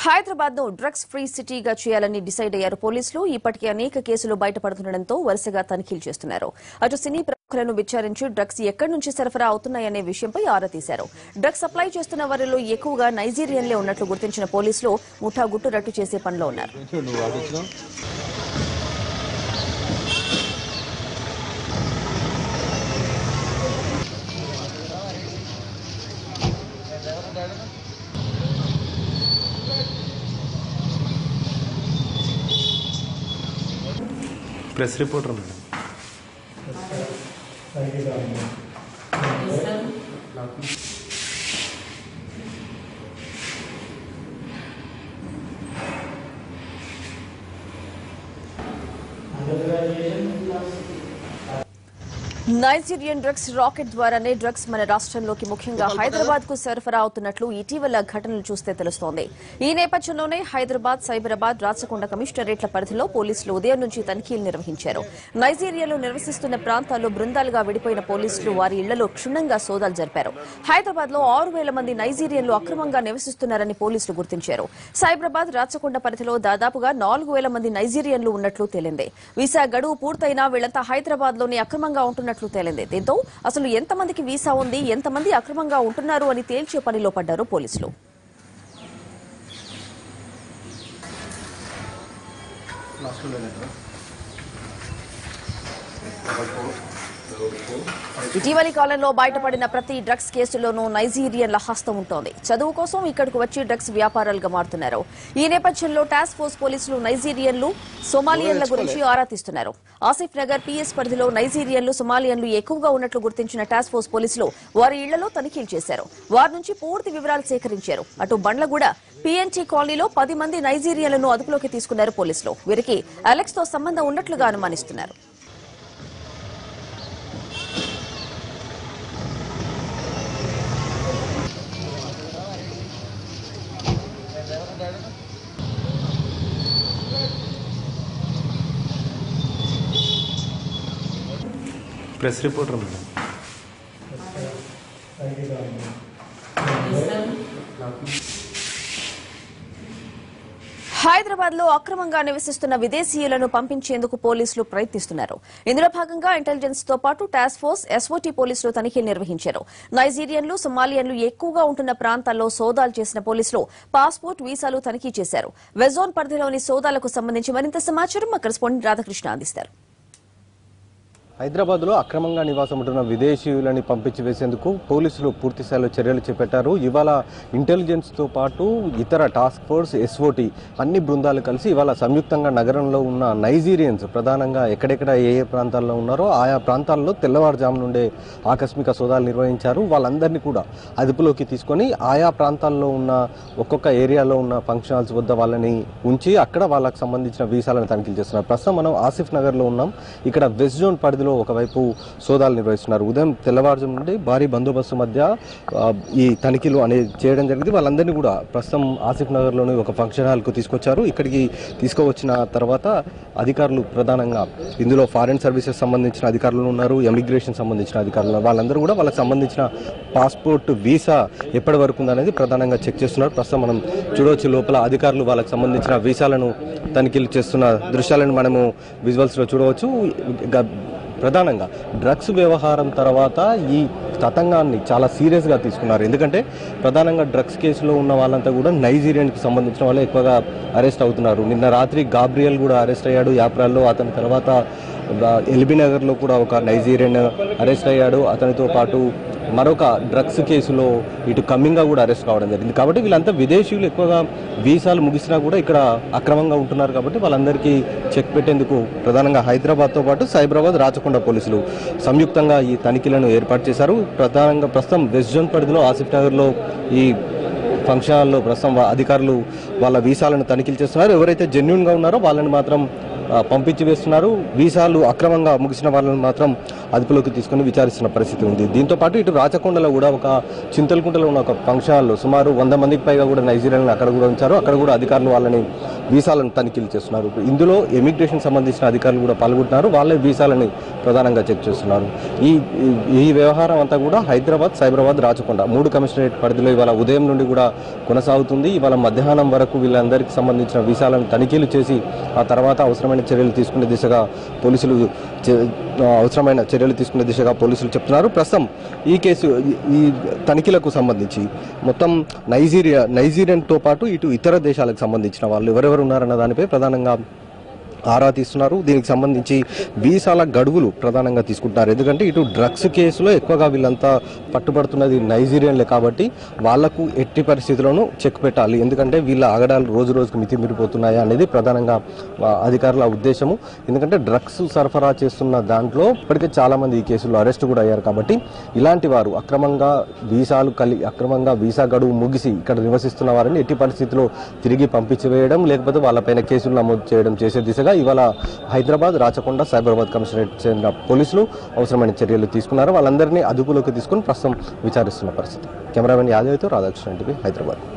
హైదరాబాద్ ను drugs free సిటీగా చేయాలని డిసైడ్ అయ్యారు పోలీసులు. ఇప్పటికే అనేక కేసులు బయటపడుతుండటంతో వరుసగా తనిఖీలు చేస్తున్నారు. అటు సినీ ప్రముఖులను విచారించి డ్రగ్స్ ఎక్కడి నుంచి సరఫరా అవుతున్నాయనే విషయంపై ఆరా తీశారు. డ్రగ్స్ సప్లై చేస్తున్న వారిలో ఎక్కువగా నైజీరియన్లే ఉన్నట్లు గుర్తించిన పోలీసులు ముఠా గుట్టు రట్టు చేసే పనిలో ఉన్నారు. Press reporter madam. Nigerian drugs rocket ద్వారానే డ్రగ్స్ మన రాష్ట్రంలోకి ముఖ్యంగా హైదరాబాద్ కు సరఫరా అవుతున్నట్లు ఇటీవల ఘటనలు చూస్తే తెలుస్తోంది. ఈ నేపథ్యంలోనే హైదరాబాద్, సైబరాబాద్, రాచకొండ కమిషనరేట్ల పరిధిలో పోలీసులు ఉదయం నుంచి తనిఖీలు నిర్వహించారు. నైజీరియాలో నివసిస్తున్న ప్రాంతాల్లో బృందాలుగా విడిపోయిన పోలీసులు వారి ఇళ్లలో క్షుణ్ణంగా సోదాలు జరిపారు. హైదరాబాద్ లో 6,000 మంది నైజీరియన్లు అక్రమంగా నివసిస్తున్నారని పోలీసులు గుర్తించారు. సైబరాబాద్, రాచకొండ పరిధిలో దాదాపుగా 4,000 మంది నైజీరియన్లు ఉన్నట్లు తేలింది. వీసా గడువు పూర్తయినా వీళ్లంతా హైదరాబాద్ లోనే అక్రమంగా ఉంటున్నట్లు తేలింది. దీంతో అసలు ఎంతమందికి వీసా ఉంది, ఎంతమంది అక్రమంగా ఉంటున్నారు అని తేల్చే పనిలో పడ్డారు పోలీసులు. ఇటీవలి కాలంలో బయటపడిన ప్రతి డ్రగ్స్ కేసులోనూ నైజీరియన్ల హస్తం ఉంటోంది. చదువు కోసం ఇక్కడకు వచ్చి డ్రగ్స్ వ్యాపారాలుగా మారుతున్నారు. ఈ నేపథ్యంలో టాస్క్ ఫోర్స్ పోలీసులు నైజీరియన్లు, సోమాలియన్ల గురించి ఆరా తీస్తున్నారు. ఆసిఫ్ నగర్ పిఎస్ పరిధిలో నైజీరియన్లు, సోమాలియన్లు ఎక్కువగా ఉన్నట్లు గుర్తించిన టాస్క్ ఫోర్స్ పోలీసులు వారి ఇళ్లలో తనిఖీలు చేశారు. వారి నుంచి పూర్తి వివరాలు సేకరించారు. అటు బండ్లగూడ పీఎన్టీ కాలనీలో 10 మంది నైజీరియన్లను అదుపులోకి తీసుకున్నారు పోలీసులు. వీరికి అలెక్స్ తో సంబంధం ఉన్నట్లుగా అనుమానిస్తున్నారు. Press reporter madam. హైదరాబాద్ లో అక్రమంగా నివసిస్తున్న విదేశీయులను పంపించేందుకు పోలీసులు ప్రయత్నిస్తున్నారు. ఇందులో భాగంగా ఇంటెలిజెన్స్ తో పాటు టాస్క్ ఫోర్స్, ఎస్ఓటీ పోలీసులు తనిఖీలు నిర్వహించారు. నైజీరియన్లు, సోమాలియన్లు ఎక్కువగా ఉంటున్న ప్రాంతాల్లో సోదాలు చేసిన పోలీసులు పాస్పోర్ట్, వీసాలు తనిఖీ చేశారు. వెజోన్ పరిధిలోని సోదాలకు సంబంధించి మరింత సమాచారం మా కరెస్పాండెంట్ రాధాకృష్ణ అందిస్తారు. హైదరాబాద్లో అక్రమంగా నివాసం ఉంటున్న విదేశీయులని పంపించి వేసేందుకు పోలీసులు పూర్తిస్థాయిలో చర్యలు చేపట్టారు. ఇవాళ ఇంటెలిజెన్స్తో పాటు ఇతర టాస్క్ ఫోర్స్, ఎస్ఓటీ అన్ని బృందాలు కలిసి ఇవాళ సంయుక్తంగా నగరంలో ఉన్న నైజీరియన్స్ ప్రధానంగా ఎక్కడెక్కడ ఏ ప్రాంతాల్లో ఉన్నారో ఆయా ప్రాంతాల్లో తెల్లవారుజాము నుండే ఆకస్మిక సోదాలు నిర్వహించారు. వాళ్ళందరినీ కూడా అదుపులోకి తీసుకొని ఆయా ప్రాంతాల్లో ఉన్న ఒక్కొక్క ఏరియాలో ఉన్న ఫంక్షన్ హాల్స్ వద్ద వాళ్ళని ఉంచి అక్కడ వాళ్ళకి సంబంధించిన వీసాలను తనిఖీలు చేస్తున్నారు. ప్రస్తుతం మనం ఆసిఫ్ నగర్లో ఉన్నాం. ఇక్కడ వెస్ట్ జోన్ పరిధిలో ఒకవైపు సోదాలు నిర్వహిస్తున్నారు. ఉదయం తెల్లవారుజాము నుండి భారీ బందోబస్తు మధ్య ఈ తనిఖీలు అనేది చేయడం జరిగింది. వాళ్ళందరినీ కూడా ప్రస్తుతం ఆసిఫ్ నగర్లోని ఒక ఫంక్షన్ హాల్కు తీసుకొచ్చారు. ఇక్కడికి తీసుకువచ్చిన తర్వాత అధికారులు ప్రధానంగా ఇందులో ఫారెన్ సర్వీసెస్ సంబంధించిన అధికారులు ఉన్నారు, ఇమిగ్రేషన్ సంబంధించిన అధికారులు, వాళ్ళందరూ కూడా వాళ్ళకి సంబంధించిన పాస్పోర్ట్, వీసా ఎప్పటి వరకు ఉందనేది ప్రధానంగా చెక్ చేస్తున్నారు. ప్రస్తుతం మనం చూడవచ్చు లోపల అధికారులు వాళ్ళకి సంబంధించిన వీసాలను తనిఖీలు చేస్తున్న దృశ్యాలను మనము విజువల్స్లో చూడవచ్చు. ప్రధానంగా డ్రగ్స్ వ్యవహారం తర్వాత ఈ తతంగాన్ని చాలా సీరియస్గా తీసుకున్నారు. ఎందుకంటే ప్రధానంగా డ్రగ్స్ కేసులో ఉన్న వాళ్ళంతా కూడా నైజీరియన్కి సంబంధించిన వాళ్ళే ఎక్కువగా అరెస్ట్ అవుతున్నారు. నిన్న రాత్రి గాబ్రియల్ కూడా అరెస్ట్ అయ్యాడు యాప్రాల్లో. అతని తర్వాత ఎల్బీ నగర్లో కూడా ఒక నైజీరియన్ అరెస్ట్ అయ్యాడు. అతనితో పాటు మరొక డ్రగ్స్ కేసులో ఇటు కమ్మింగా కూడా అరెస్ట్ కావడం జరిగింది. కాబట్టి వీళ్ళంతా విదేశీయులు ఎక్కువగా వీసాలు ముగిసినా కూడా ఇక్కడ అక్రమంగా ఉంటున్నారు. కాబట్టి వాళ్ళందరికీ చెక్ పెట్టేందుకు ప్రధానంగా హైదరాబాద్తో పాటు సైబరాబాద్, రాచకొండ పోలీసులు సంయుక్తంగా ఈ తనిఖీలను ఏర్పాటు చేశారు. ప్రధానంగా ప్రస్తుతం వెస్ట్ జోన్ పరిధిలో ఆసిఫ్ నగర్లో ఈ ఫంక్షన్ హాల్లో ప్రస్తుతం అధికారులు వాళ్ళ వీసాలను తనిఖీలు చేస్తున్నారు. ఎవరైతే జెన్యూన్గా ఉన్నారో వాళ్ళని మాత్రం పంపించి వేస్తున్నారు. వీసాలు అక్రమంగా ముగిసిన వాళ్ళని మాత్రం అదుపులోకి తీసుకుని విచారిస్తున్న పరిస్థితి ఉంది. దీంతో పాటు ఇటు రాచకొండలో కూడా ఒక చింతలకుంటలో ఉన్న ఒక ఫంక్షన్ హాల్లో సుమారు 100 మందికి పైగా కూడా నైజీరియాలను అక్కడ కూడా ఉంచారు. అక్కడ కూడా అధికారులు వాళ్ళని వీసాలను తనిఖీలు చేస్తున్నారు. ఇందులో ఇమిగ్రేషన్ సంబంధించిన అధికారులు కూడా పాల్గొంటున్నారు. వాళ్ళే వీసాలని ప్రధానంగా చెక్ చేస్తున్నారు. ఈ వ్యవహారం అంతా కూడా హైదరాబాద్, సైబరాబాద్, రాచకొండ 3 కమిషనరేట్ పరిధిలో ఇవాళ ఉదయం నుండి కూడా కొనసాగుతుంది. ఇవాళ మధ్యాహ్నం వరకు వీళ్ళందరికీ సంబంధించిన వీసాలను తనిఖీలు చేసి ఆ తర్వాత అవసరమైన చర్యలు తీసుకునే దిశగా పోలీసులు చెప్తున్నారు. ప్రస్తుతం ఈ కేసు ఈ తనిఖీలకు సంబంధించి మొత్తం నైజీరియన్తో పాటు ఇటు ఇతర దేశాలకు సంబంధించిన వాళ్ళు ఎవరెవరు ఉన్నారన్న దానిపై ప్రధానంగా ఆరా తీస్తున్నారు. దీనికి సంబంధించి వీసాల గడువులు ప్రధానంగా తీసుకుంటున్నారు. ఎందుకంటే ఇటు డ్రగ్స్ కేసులో ఎక్కువగా వీళ్ళంతా పట్టుబడుతున్నది నైజీరియన్లే కాబట్టి వాళ్లకు ఎట్టి పరిస్థితుల్లోనూ చెక్ పెట్టాలి. ఎందుకంటే వీళ్ళ ఆగడాలు రోజు రోజుకు మితిమీరిపోతున్నాయా అనేది ప్రధానంగా అధికారుల ఉద్దేశము. ఎందుకంటే డ్రగ్స్ సరఫరా చేస్తున్న దాంట్లో ఇప్పటికే చాలా మంది ఈ కేసులో అరెస్ట్ కూడా అయ్యారు. కాబట్టి ఇలాంటి వారు అక్రమంగా వీసా గడువు ముగిసి ఇక్కడ నివసిస్తున్న వారిని ఎట్టి పరిస్థితుల్లో తిరిగి పంపించి వేయడం, లేకపోతే వాళ్ళపైన కేసులు నమోదు చేయడం చేసే దిశగా ఇవాళ హైదరాబాద్, రాచకొండ, సైబరాబాద్ కమిషనరేట్ చెందిన పోలీసులు అవసరమైన చర్యలు తీసుకున్నారు. వాళ్ళందరినీ అదుపులోకి తీసుకుని ప్రస్తుతం విచారిస్తున్న పరిస్థితి. కెమెరామెన్ యాదవ్తో రాధాకృష్ణ, హైదరాబాద్.